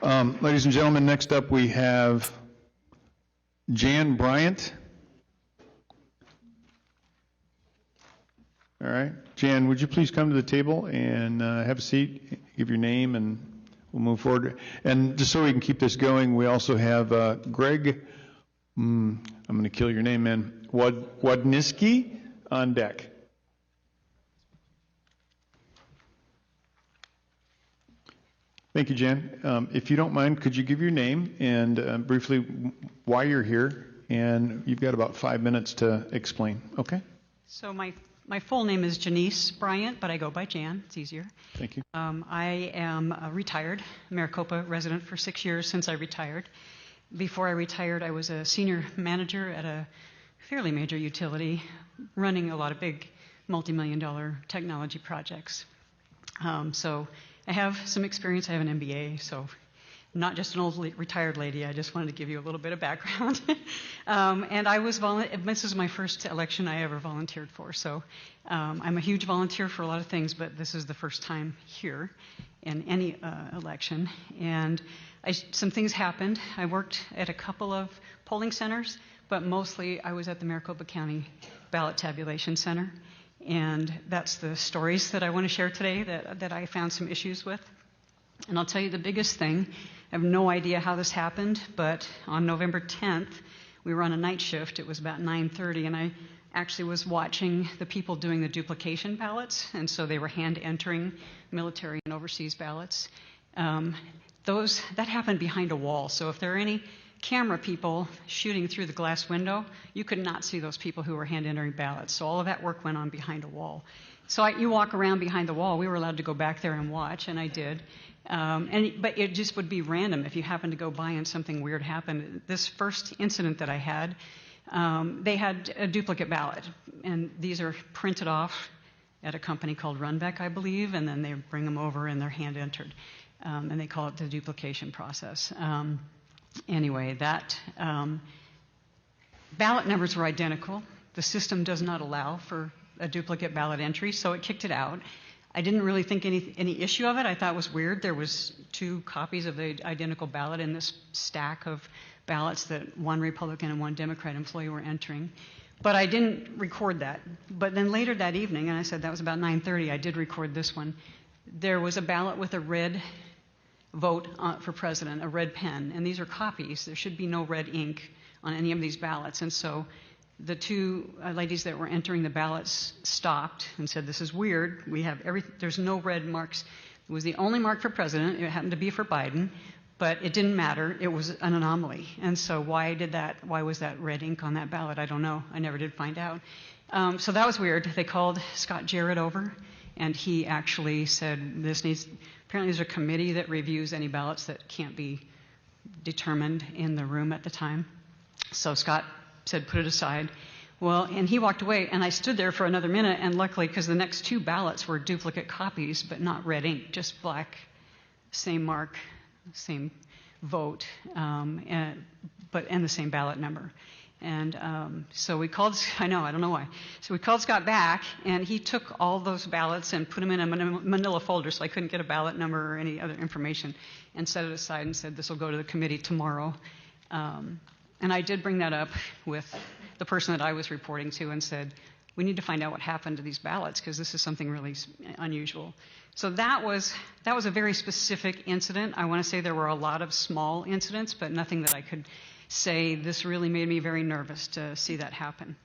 Ladies and gentlemen, next up we have Jan Bryant. All right. Jan, would you please come to the table and have a seat, give your name, and we'll move forward. And just so we can keep this going, we also have Greg, I'm going to kill your name, man, Wadniski on deck. Thank you, Jan. If you don't mind, could you give your name and briefly why you're here? And you've got about 5 minutes to explain. Okay? So my full name is Janice Bryant, but I go by Jan. It's easier. Thank you. I am a retired Maricopa resident for 6 years since I retired. Before I retired, I was a senior manager at a fairly major utility, running a lot of big multi-million-dollar technology projects. So I have some experience. I have an MBA, so I'm not just an old retired lady. I just wanted to give you a little bit of background. And I was this is my first election I ever volunteered for. So I'm a huge volunteer for a lot of things, but this is the first time here in any election. And some things happened. I worked at a couple of polling centers, but mostly I was at the Maricopa County Ballot Tabulation Center. And that's the stories that I want to share today that I found some issues with. And I'll tell you the biggest thing. I have no idea how this happened, but on November 10th, we were on a night shift. It was about 9:30, and I actually was watching the people doing the duplication ballots, and so they were hand entering military and overseas ballots. That happened behind a wall, so if there are any camera people shooting through the glass window, you could not see those people who were hand entering ballots. So all of that work went on behind a wall. So you walk around behind the wall. We were allowed to go back there and watch, and I did. But it just would be random if you happened to go by and something weird happened. This first incident that I had, they had a duplicate ballot, and these are printed off at a company called Runbeck, I believe, and then they bring them over and they're hand entered, and they call it the duplication process. Anyway, that ballot numbers were identical. The system does not allow for a duplicate ballot entry, so it kicked it out. I didn't really think any issue of it. I thought it was weird. There was 2 copies of the identical ballot in this stack of ballots that one Republican and one Democrat employee were entering. But I didn't record that. But then later that evening, and I said that was about 9:30, I did record this one. There was a ballot with a red vote for president, a red pen, and these are copies. There should be no red ink on any of these ballots. And so the 2 ladies that were entering the ballots stopped and said, "This is weird. There's no red marks." It was the only mark for president. It happened to be for Biden, but it didn't matter. It was an anomaly. And so why was that red ink on that ballot? I don't know. I never did find out. So that was weird. They called Scott Jarrett over, and he actually said, apparently there's a committee that reviews any ballots that can't be determined in the room at the time. So Scott said, put it aside. Well, and he walked away, and I stood there for another minute, and luckily, because the next 2 ballots were duplicate copies, but not red ink, just black, same mark, same vote, and the same ballot number. And so we called, I don't know why. So we called Scott back, and he took all those ballots and put them in a manila folder, so I couldn't get a ballot number or any other information, and set it aside and said, this will go to the committee tomorrow. And I did bring that up with the person that I was reporting to and said, we need to find out what happened to these ballots because this is something really unusual. So that was a very specific incident. I want to say there were a lot of small incidents, but nothing that I could say this really made me very nervous to see that happen.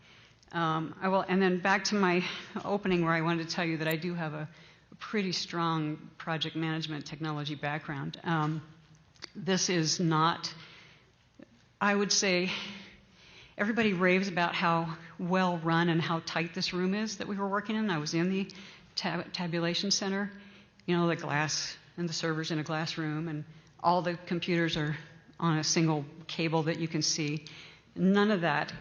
And then back to my opening where I wanted to tell you that I do have a pretty strong project management technology background. This is not, I would say, everybody raves about how well run and how tight this room is that we were working in. I was in the tabulation center, the glass and the servers in a glass room, and all the computers are on a single cable that you can see. None of that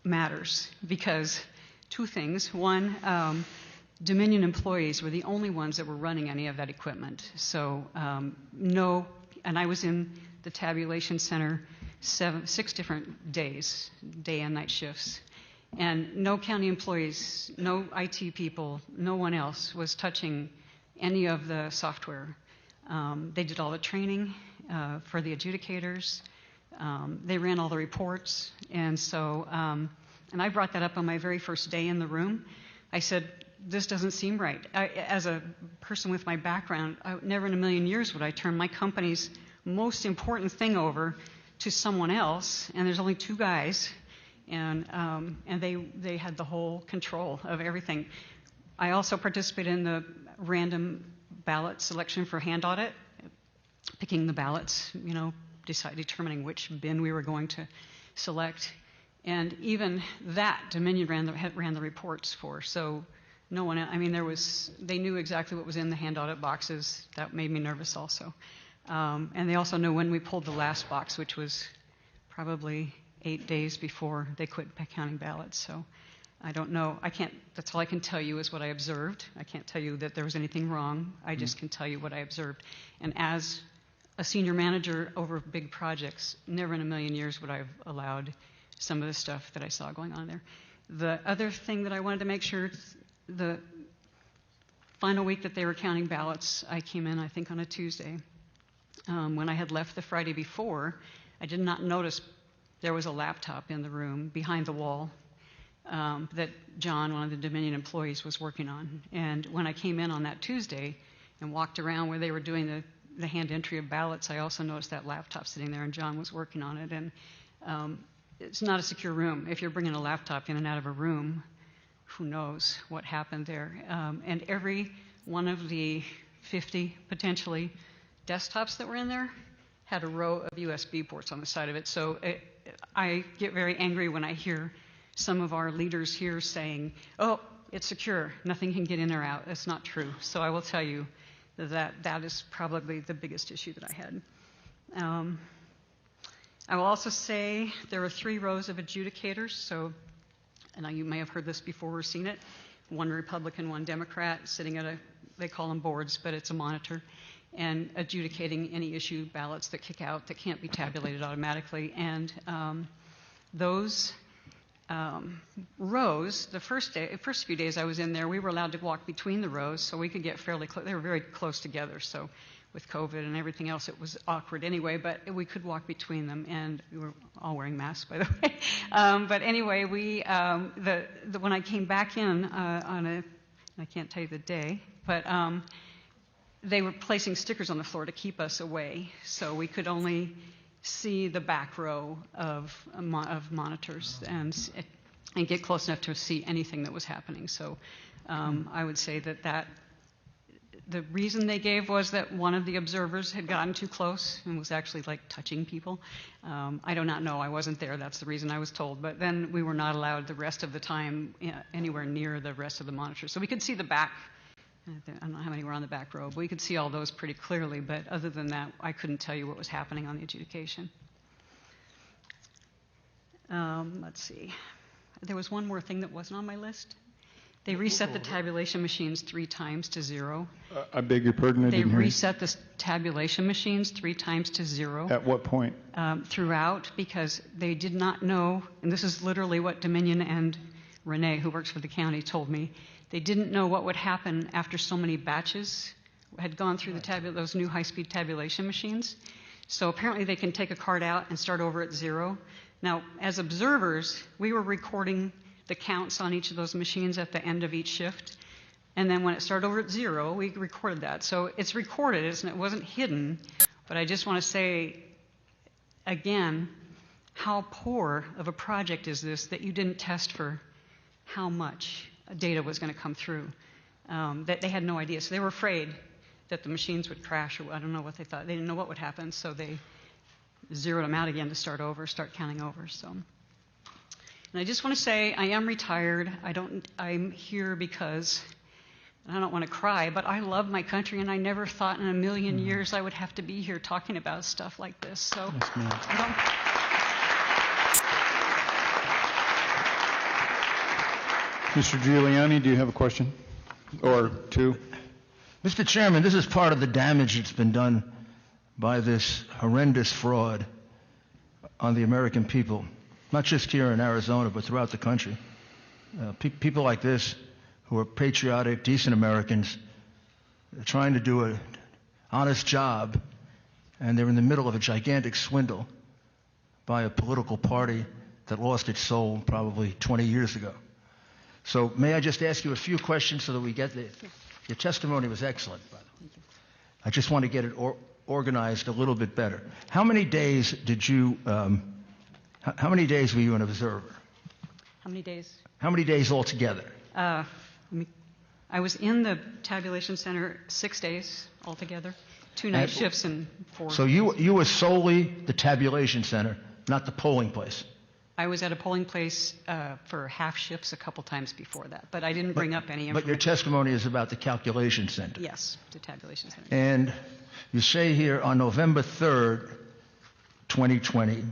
matters because 2 things. One, Dominion employees were the only ones that were running any of that equipment. So and I was in the tabulation center 6 different days, day and night shifts. And no county employees, no IT people, no one else was touching any of the software. They did all the training for the adjudicators. They ran all the reports. And so, and I brought that up on my very first day in the room. I said, this doesn't seem right. As a person with my background, never in a million years would I turn my company's most important thing over to someone else, and there's only 2 guys, and they had the whole control of everything. I also participated in the random ballot selection for hand audit, picking the ballots, determining which bin we were going to select, and even that Dominion ran the reports for. So no one, they knew exactly what was in the hand audit boxes. That made me nervous also. And they also knew when we pulled the last box, which was probably 8 days before they quit counting ballots. So I don't know. That's all I can tell you is what I observed. I can't tell you that there was anything wrong. I just can tell you what I observed. And as a senior manager over big projects, never in a million years would I have allowed some of the stuff that I saw going on there. The other thing that I wanted to make sure, the final week that they were counting ballots, I came in, I think, on a Tuesday. When I had left the Friday before, I did not notice there was a laptop in the room behind the wall that John, one of the Dominion employees, was working on. And when I came in on that Tuesday and walked around where they were doing the hand entry of ballots, I also noticed that laptop sitting there, and John was working on it. And it's not a secure room. If you're bringing a laptop in and out of a room, who knows what happened there. And every one of the 50, potentially, desktops that were in there had a row of USB ports on the side of it. So I get very angry when I hear some of our leaders here saying, oh, it's secure, nothing can get in or out. That's not true. So I will tell you that is probably the biggest issue that I had. I will also say there were 3 rows of adjudicators. So, and you may have heard this before or seen it, 1 Republican, 1 Democrat, sitting at they call them boards, but it's a monitor, and adjudicating any issue ballots that kick out that can't be tabulated automatically. And those rows, the first few days I was in there, we were allowed to walk between the rows, so we could get fairly close. They were very close together, so with COVID and everything else, it was awkward anyway, but we could walk between them, and we were all wearing masks, by the way. But anyway, when I came back in I can't tell you the day, but they were placing stickers on the floor to keep us away, so we could only see the back row of monitors and get close enough to see anything that was happening. So I would say that the reason they gave was that one of the observers had gotten too close and was actually like touching people. I do not know. I wasn't there. That's the reason I was told. But then we were not allowed the rest of the time anywhere near the rest of the monitors. So we could see the back. I don't know how many were on the back row, but we could see all those pretty clearly. But other than that, I couldn't tell you what was happening on the adjudication. Let's see. There was one more thing that wasn't on my list. They reset the tabulation machines 3 times to 0. I beg your pardon, I didn't hear you. They reset the tabulation machines 3 times to 0. At what point? Throughout, because they did not know, and this is literally what Dominion and Renee, who works for the county, told me. They didn't know what would happen after so many batches had gone through those new high-speed tabulation machines. So apparently they can take a card out and start over at 0. Now, as observers, we were recording the counts on each of those machines at the end of each shift. And then when it started over at 0, we recorded that. So it's recorded, it wasn't hidden. But I just want to say, again, how poor of a project is this that you didn't test for how much data was going to come through, that they had no idea. So they were afraid that the machines would crash, or I don't know what they thought. They didn't know what would happen, so they zeroed them out again to start counting over. So, and I just want to say, I am retired. I'm here because, I don't want to cry, but I love my country, and I never thought in a million years I would have to be here talking about stuff like this. So, Yes, Mr. Giuliani, do you have a question? Or 2? Mr. Chairman, this is part of the damage that's been done by this horrendous fraud on the American people, not just here in Arizona, but throughout the country. People like this, who are patriotic, decent Americans, trying to do an honest job, and they're in the middle of a gigantic swindle by a political party that lost its soul probably 20 years ago. So may I just ask you a few questions so that we get the... Your testimony was excellent, by the way. I just want to get it organized a little bit better. How many days did you... how many days were you an observer? How many days? How many days altogether? I was in the tabulation center 6 days altogether, 2 night shifts and 4. So you were solely the tabulation center, not the polling place? I was at a polling place for half shifts a couple times before that, but I didn't bring up any information. But your testimony is about the calculation center? Yes, the tabulation center. And you say here on November 3rd, 2020,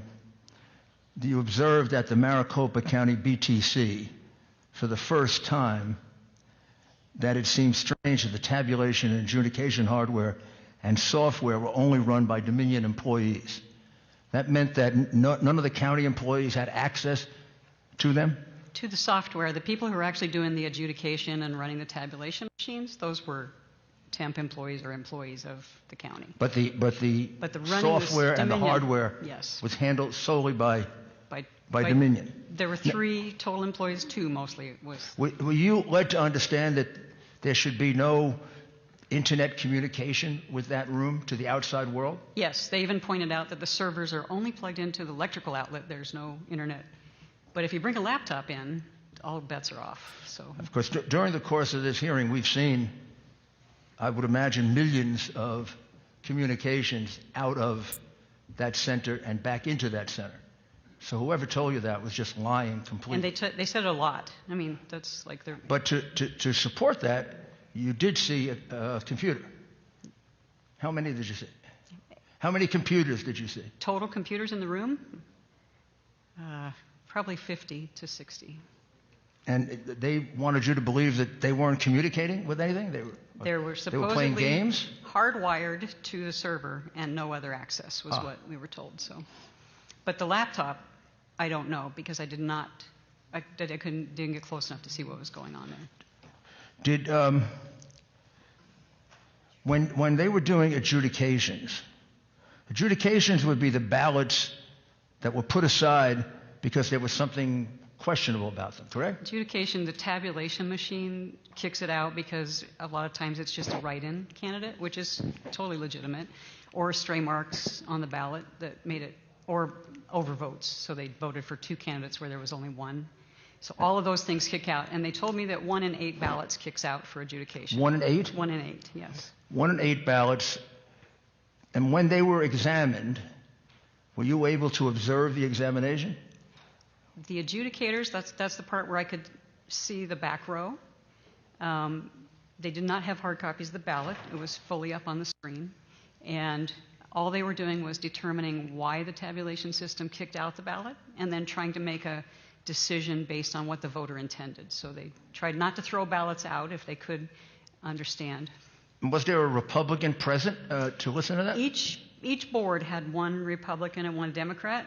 you observed at the Maricopa County BTC for the first time that it seemed strange that the tabulation and adjudication hardware and software were only run by Dominion employees. That meant that none of the county employees had access to them? To the software. The people who were actually doing the adjudication and running the tabulation machines, those were temp employees or employees of the county. But the software and the hardware was handled solely by Dominion. There were 3 total employees, 2 mostly. Were you led to understand that there should be no internet communication with that room to the outside world? Yes, they even pointed out that the servers are only plugged into the electrical outlet. There's no internet. But if you bring a laptop in, all bets are off. So, of course, during the course of this hearing, we've seen, I would imagine, millions of communications out of that center and back into that center. So whoever told you that was just lying completely. And they said a lot. I mean, that's like they're... But to support that, you did see a computer. How many did you see? How many computers did you see? Total computers in the room? Probably 50 to 60. And they wanted you to believe that they weren't communicating with anything? They were supposedly playing games? Hardwired to the server and no other access was what we were told. So, but the laptop, I don't know because I didn't get close enough to see what was going on there. Did when they were doing adjudications would be the ballots that were put aside because there was something questionable about them, correct? Adjudication, the tabulation machine kicks it out because a lot of times it's just a write-in candidate, which is totally legitimate, or stray marks on the ballot that made it, or overvotes, so they voted for 2 candidates where there was only 1. So all of those things kick out, and they told me that 1 in 8 ballots kicks out for adjudication. 1 in 8? 1 in 8, yes. 1 in 8 ballots. And when they were examined, were you able to observe the examination? The adjudicators, that's the part where I could see the back row. They did not have hard copies of the ballot. It was fully up on the screen. And all they were doing was determining why the tabulation system kicked out the ballot and then trying to make a decision based on what the voter intended. So they tried not to throw ballots out if they could understand. Was there a Republican present to listen to that? Each board had 1 Republican and 1 Democrat.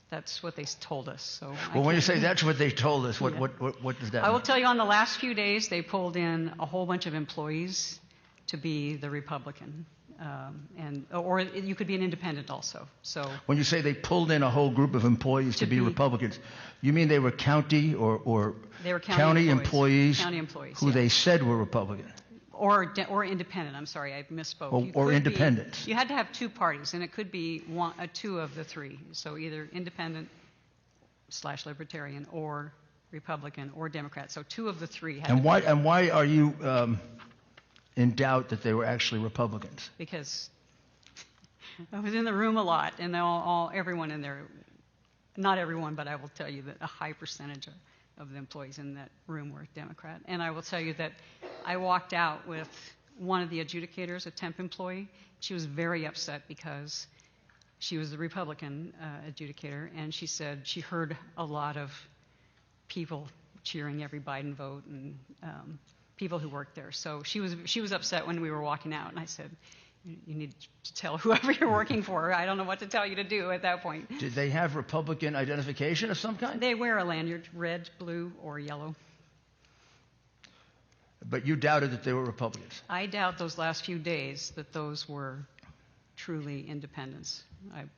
That's what they told us. So well, when you say that's what they told us, what does that mean? I will tell you, on the last few days, they pulled in a whole bunch of employees to be the Republican. Or you could be an independent also. So when you say they pulled in a whole group of employees to be Republicans, you mean they were county or they were county employees who they said were Republican? Or independent. I'm sorry, I misspoke. Or independents. You had to have 2 parties, and it could be 2 of the 3. So either independent/libertarian or Republican or Democrat. So 2 of the 3 had. And why are you in doubt that they were actually Republicans? Because I was in the room a lot, and everyone in there, not everyone, but I will tell you that a high percentage of the employees in that room were Democrat. And I will tell you that I walked out with one of the adjudicators, a temp employee. She was very upset because she was the Republican adjudicator, and she said she heard a lot of people cheering every Biden vote and people who worked there. So she was upset when we were walking out, and I said, you need to tell whoever you're working for. I don't know what to tell you to do at that point. Did they have Republican identification of some kind? They wear a lanyard, red, blue, or yellow. But you doubted that they were Republicans? I doubt those last few days that those were truly independence.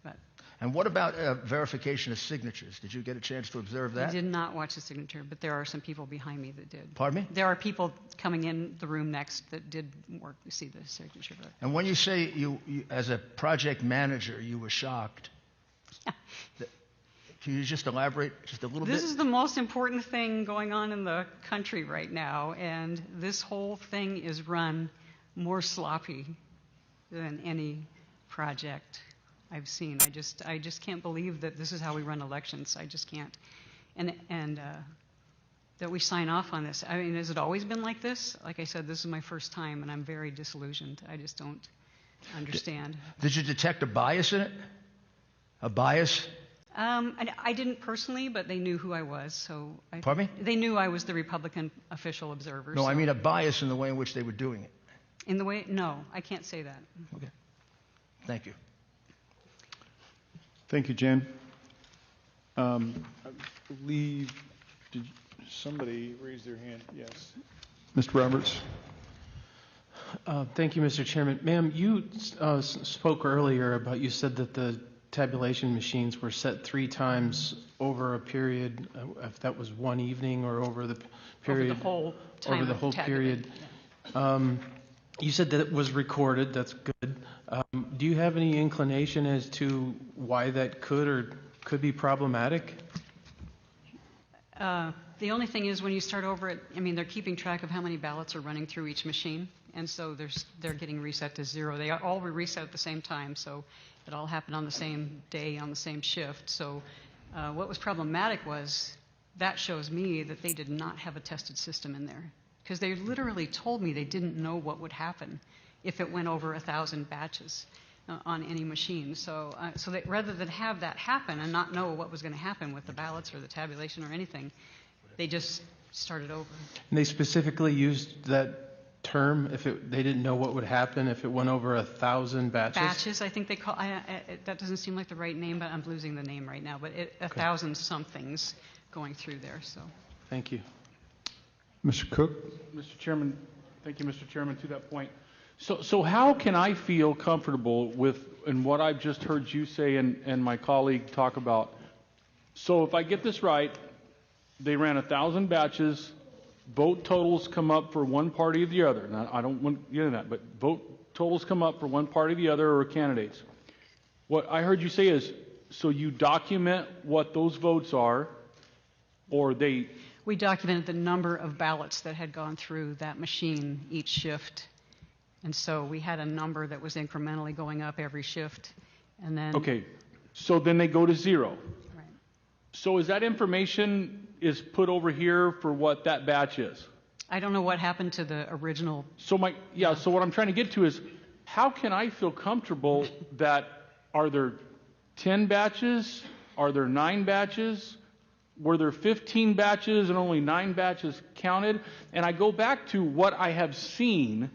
But And what about verification of signatures? Did you get a chance to observe I that? did not watch the signature, but there are some people behind me that did. Pardon me? There are people coming in the room next that did work to see the signature. But And when you say you as a project manager, you were shocked, can you just elaborate just a little bit? this is the most important thing going on in the country right now, and this whole thing is run more sloppy than any project I've seen. I just can't believe that this is how we run elections. I just can't. And that we sign off on this. I mean, has it always been like this? Like I said, this is my first time, and I'm very disillusioned. I just don't understand. Did you detect a bias in it? A bias? I didn't personally, but they knew who I was. So Pardon me? They knew I was the Republican official observer. No, so I mean a bias in the way in which they were doing it. in the way. No, I can't say that. Okay. Thank you. Thank you, Jan. I believe, did somebody raise their hand? Yes. Mr. Roberts? Thank you, Mr. Chairman. Ma'am, you spoke earlier about, you said that the tabulation machines were set 3 times over a period, if that was one evening or over the period. Over the whole time. Over the of whole tabulating. period. Yeah. You said that it was recorded. That's good. Do you have any inclination as to why that could be problematic? The only thing is when you start over it, I mean, they're keeping track of how many ballots are running through each machine, and so they're getting reset to 0. They all were reset at the same time, so it all happened on the same day, on the same shift. So what was problematic was that shows me that they did not have a tested system in there, because they literally told me they didn't know what would happen if it went over 1,000 batches on any machine. So that rather than have that happen and not know what was going to happen with the ballots or the tabulation or anything, they just started over. And they specifically used that term, they didn't know what would happen if it went over 1,000 batches? Batches, I think they call, that doesn't seem like the right name, but I'm losing the name right now, but 1,000 somethings going through there, so. Thank you. Mr. Cook? Mr. Chairman, thank you, Mr. Chairman, to that point. So how can I feel comfortable with, in what I've just heard you say and my colleague talk about? So if I get this right, they ran 1,000 batches, vote totals come up for one party or the other. Now, I don't want to get into that, but vote totals come up for one party or the other or candidates. What I heard you say is, so you document what those votes are, or they... We documented the number of ballots that had gone through that machine each shift. And so we had a number that was incrementally going up every shift. And then... Okay, so then they go to 0. Right. So is that information is put over here for what that batch is? I don't know what happened to the original. So so what I'm trying to get to is, how can I feel comfortable that, are there 10 batches? Are there 9 batches? Were there 15 batches and only 9 batches counted? And I go back to what I have seen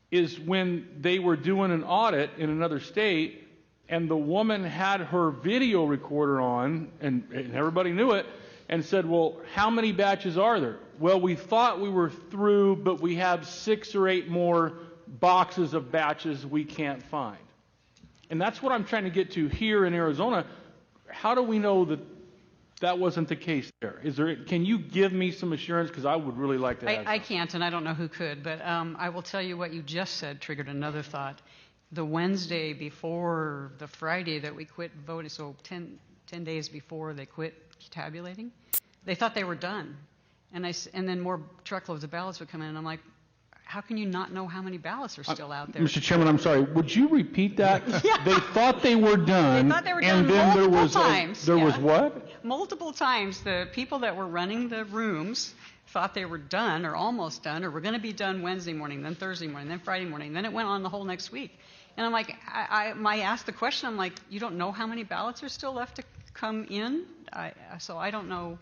is when they were doing an audit in another state and the woman had her video recorder on and everybody knew it and said, well, how many batches are there? Well, we thought we were through, but we have 6 or 8 more boxes of batches we can't find. And that's what I'm trying to get to here in Arizona. How do we know that that wasn't the case there? Can you give me some assurance? Because I would really like to have I can't, and I don't know who could, but I will tell you what you just said triggered another thought. The Wednesday before the Friday that we quit voting, so 10 days before they quit tabulating, they thought they were done. And then more truckloads of ballots would come in, and I'm like, how can you not know how many ballots are still out there? Mr. Chairman, I'm sorry. Would you repeat that? Yeah. They thought they were done. They thought they were and done then multiple times. There was Yeah. what? Multiple times, the people that were running the rooms thought they were done or almost done or were going to be done Wednesday morning, then Thursday morning, then Friday morning. Then it went on the whole next week. And I'm like, I asked the question, I'm like, you don't know how many ballots are still left to come in? So I don't know.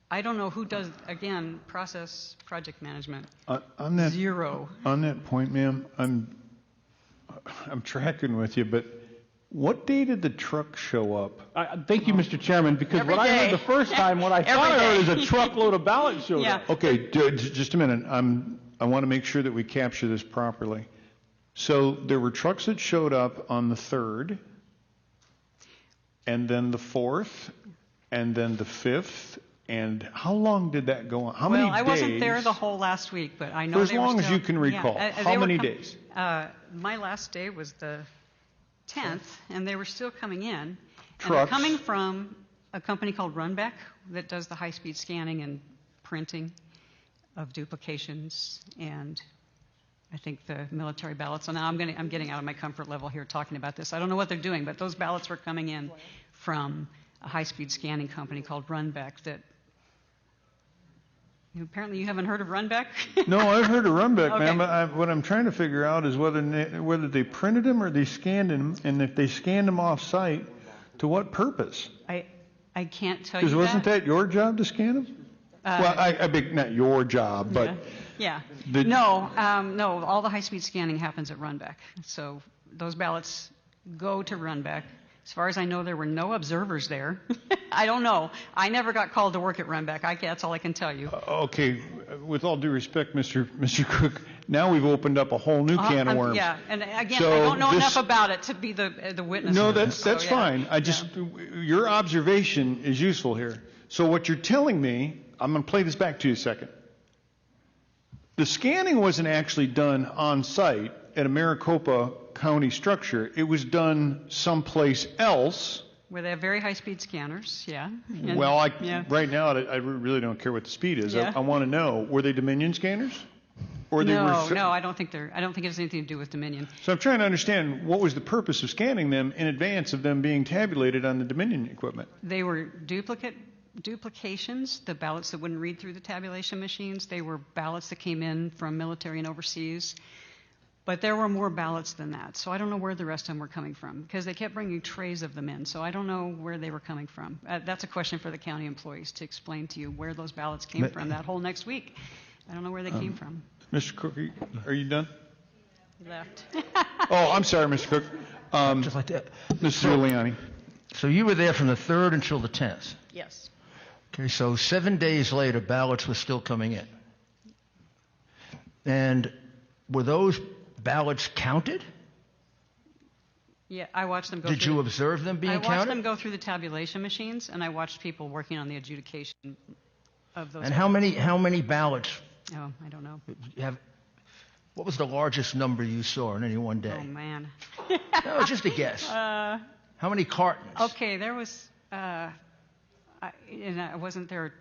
I don't know who does, again, project management. On that, 0. On that point, ma'am, I'm tracking with you, but what day did the truck show up? Thank you, Mr. Chairman, because Every what I heard day. the first time, what I thought I heard is a truckload of ballots showed Yeah. up. Okay, just a minute. I want to make sure that we capture this properly. So there were trucks that showed up on the 3rd, and then the 4th, and then the 5th. And how long did that go on? How many days? Well, I wasn't there the whole last week, but I know For as they were long as still- you can recall. Yeah, How they were many days? My last day was the 10th, and they were still coming in. And they're Trucks. coming from a company called Runback that does the high-speed scanning and printing of duplications and I think the military ballots. So now I'm getting out of my comfort level here talking about this. I don't know what they're doing, but those ballots were coming in from a high-speed scanning company called Runback that apparently you haven't heard of Runback? No, I've heard of Runback, Okay. ma'am. But what I'm trying to figure out is whether they printed them or they scanned them, and if they scanned them off-site, to what purpose? I can't tell you Because wasn't that your job to scan them? Well, I beg, not your job, but Yeah. The- No, all the high-speed scanning happens at Runback. So those ballots go to Runback. As far as I know, there were no observers there. I don't know. I never got called to work at Runback. That's all I can tell you. okay, with all due respect, Mr. Cook, now we've opened up a whole new can of worms. Yeah, and again, So I don't know this- enough about it to be the witness. No, of it. that's So, yeah. fine. Your observation is useful here. So what you're telling me, I'm going to play this back to you a second. The scanning wasn't actually done on site at a Maricopa County structure. It was done someplace else. Where they have very high-speed scanners, yeah. And- Well, yeah. right now, I really don't care what the speed is. Yeah. I want to know, were they Dominion scanners? Or they were? No, I don't think it has anything to do with Dominion. So I'm trying to understand, what was the purpose of scanning them in advance of them being tabulated on the Dominion equipment? They were duplications, the ballots that wouldn't read through the tabulation machines. They were ballots that came in from military and overseas. But there were more ballots than that. So I don't know where the rest of them were coming from because they kept bringing trays of them in. So I don't know where they were coming from. That's a question for the county employees to explain to you where those ballots came from that whole next week. I don't know where they came from. Mr. Cook, are you done? He left. Oh, I'm sorry, Mr. Cook. Just like that. Mr. Giuliani. So you were there from the 3rd until the 10th. Yes. Okay, so 7 days later, ballots were still coming in. And were those ballots counted? Yeah, I watched them go Did through. you observe them being I watched counted? them go through the tabulation machines, and I watched people working on the adjudication of those. And how many ballots Oh, I don't know. what was the largest number you saw in any one day? Oh, man. No, just a guess. How many cartons? Okay, there was, and I wasn't there,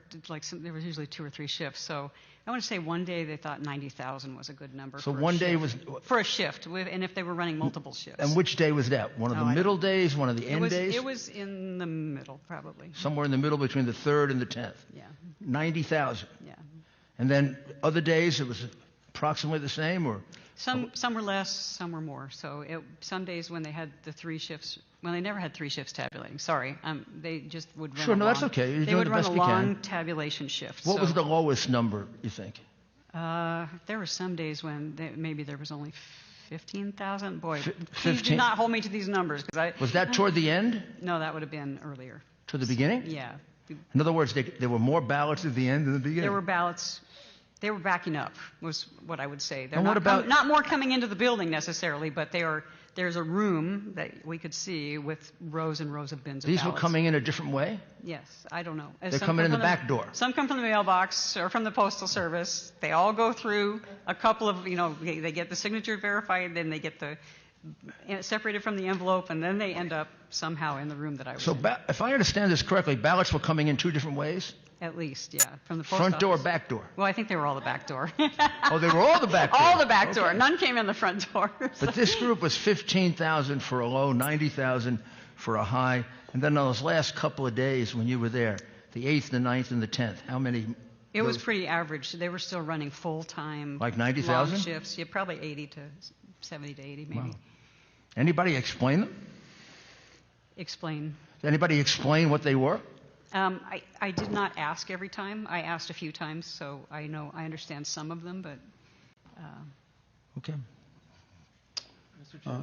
there was usually 2 or 3 shifts. So I want to say one day they thought 90,000 was a good number. So for a one day shift. was... For a shift, and if they were running multiple shifts. And which day was that? One of the I middle days, one of the end days? It was in the middle, probably. Somewhere in the middle between the 3rd and the 10th. Yeah, 90,000. yeah. And then other days it was approximately the same, or... Some were less, some were more. So some days when they had the 3 shifts, well, they never had 3 shifts tabulating. Sorry, they just would run. Sure, no, that's okay. You're they doing would the run best a we can. long tabulation shift. What so, was the lowest number, you think? There were some days when maybe there was only 15,000. Boy, please 15 do not hold me to these numbers because Was that toward the end? No, that would have been earlier. To the beginning? Yeah, In other words, there were more ballots at the end than the beginning. there were ballots. They were backing up, was what I would say. They're And not what about- not more coming into the building necessarily, but there's a room that we could see with rows and rows of bins of These were ballots. coming in a different way? Yes, I don't know. They're coming in the back door. Some come from the mailbox or from the postal service. They all go through a couple of, they get the signature verified, then they get separated from the envelope, and then they end up somehow in the room that I was So in. if I understand this correctly, ballots were coming in 2 different ways? At least, yeah, from the post Front door, office. back door? Well, I think they were all the back door. Oh, they were all the back door? All the back door. Okay. None came in the front door. But this group was 15,000 for a low, 90,000 for a high. And then on those last couple of days when you were there, the 8th, the 9th, and the 10th, how many? It was pretty average. They were still running full-time. Like 90,000? long shifts. Yeah, probably 70 to 80 maybe. Wow. Anybody explain them? Explain. Did anybody explain what they were? I did not ask every time. I asked a few times, so I understand some of them, but Okay.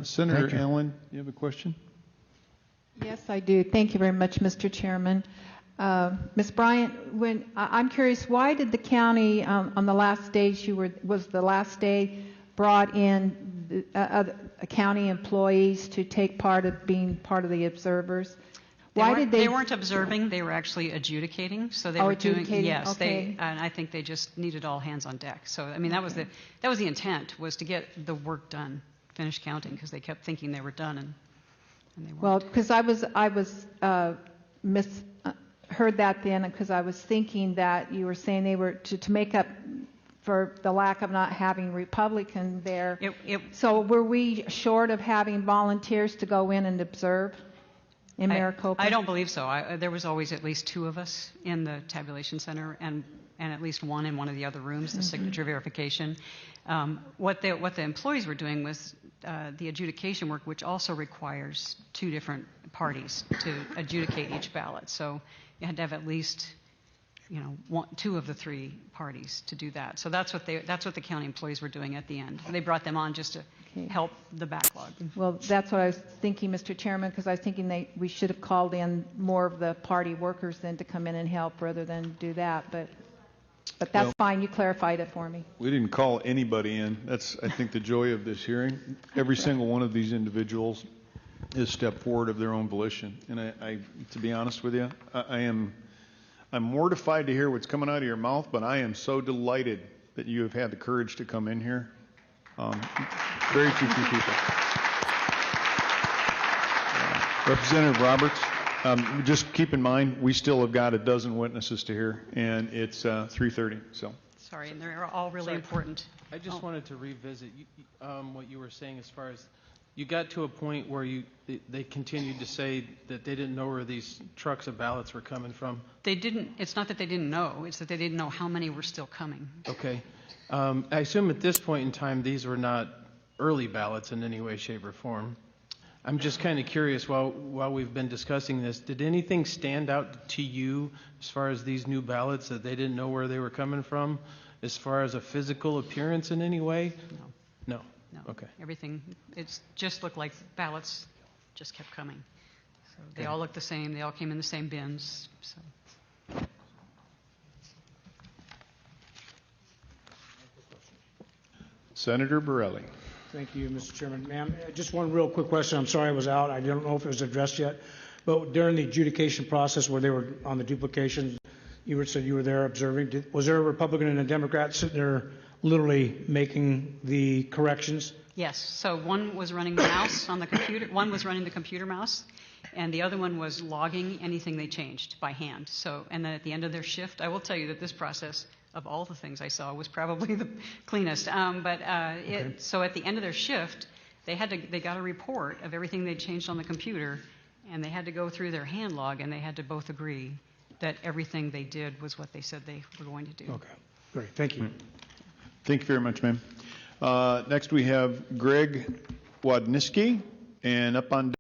Senator Thank you. Allen, you have a question? Yes, I do. Thank you very much, Mr. Chairman. Ms. Bryant, I'm curious, why did the county on the last day was the last day brought in other county employees to take part of being part of the observers? Why did They weren't observing, they were actually adjudicating, so they were doing, adjudicating, yes, okay. and I think they just needed all hands on deck. So, I mean, that was the intent, was to get the work done, finish counting, because they kept thinking they were done, and they weren't. Well, because I heard that then, because I was thinking that you were saying they were to make up for the lack of not having Republican there. So were we short of having volunteers to go in and observe in Maricopa? I don't believe so. There was always at least 2 of us in the tabulation center, and at least 1 in one of the other rooms, the signature verification. What the employees were doing was the adjudication work, which also requires 2 different parties to adjudicate each ballot. So you had to have at least 2 of the 3 parties to do that. So that's what the county employees were doing at the end. They brought them on just to help the backlog. Well, that's what I was thinking, Mr. Chairman, because I was thinking we should have called in more of the party workers then to come in and help rather than do that. But that's fine. You clarified it for me. We didn't call anybody in. That's, I think, the joy of this hearing. Every single one of these individuals has stepped forward of their own volition. And I to be honest with you, I'm mortified to hear what's coming out of your mouth, but I am so delighted that you have had the courage to come in here. Very few people. Representative Roberts, just keep in mind, we still have got a dozen witnesses to hear, and it's 3:30. So. Sorry, and they're all really important. I just wanted to revisit what you were saying as far as you got to a point where they continued to say that they didn't know where these trucks of ballots were coming from. They didn't. It's not that they didn't know. It's that they didn't know how many were still coming. Okay. I assume at this point in time these were not early ballots in any way, shape, or form. I'm just kind of curious, while we've been discussing this, did anything stand out to you as far as these new ballots that they didn't know where they were coming from, as far as a physical appearance in any way? No. No? Okay. Everything, it just looked like ballots just kept coming. So they all looked the same. They all came in the same bins. So. Senator Borelli. Thank you, Mr. Chairman. Ma'am, just one real quick question. I'm sorry I was out. I don't know if it was addressed yet. But during the adjudication process where they were on the duplication, you said you were there observing. Was there a Republican and a Democrat sitting there literally making the corrections? Yes. So one was running the mouse on the computer. One was running the computer mouse, and the other one was logging anything they changed by hand. So, and then at the end of their shift, I will tell you that this process, of all the things I saw, was probably the cleanest. So at the end of their shift, they got a report of everything they changed on the computer, and they had to go through their hand log, and they had to both agree that everything they did was what they said they were going to do. Okay, great. Thank you. Thank you very much, ma'am. Next we have Greg Wadniski, and up on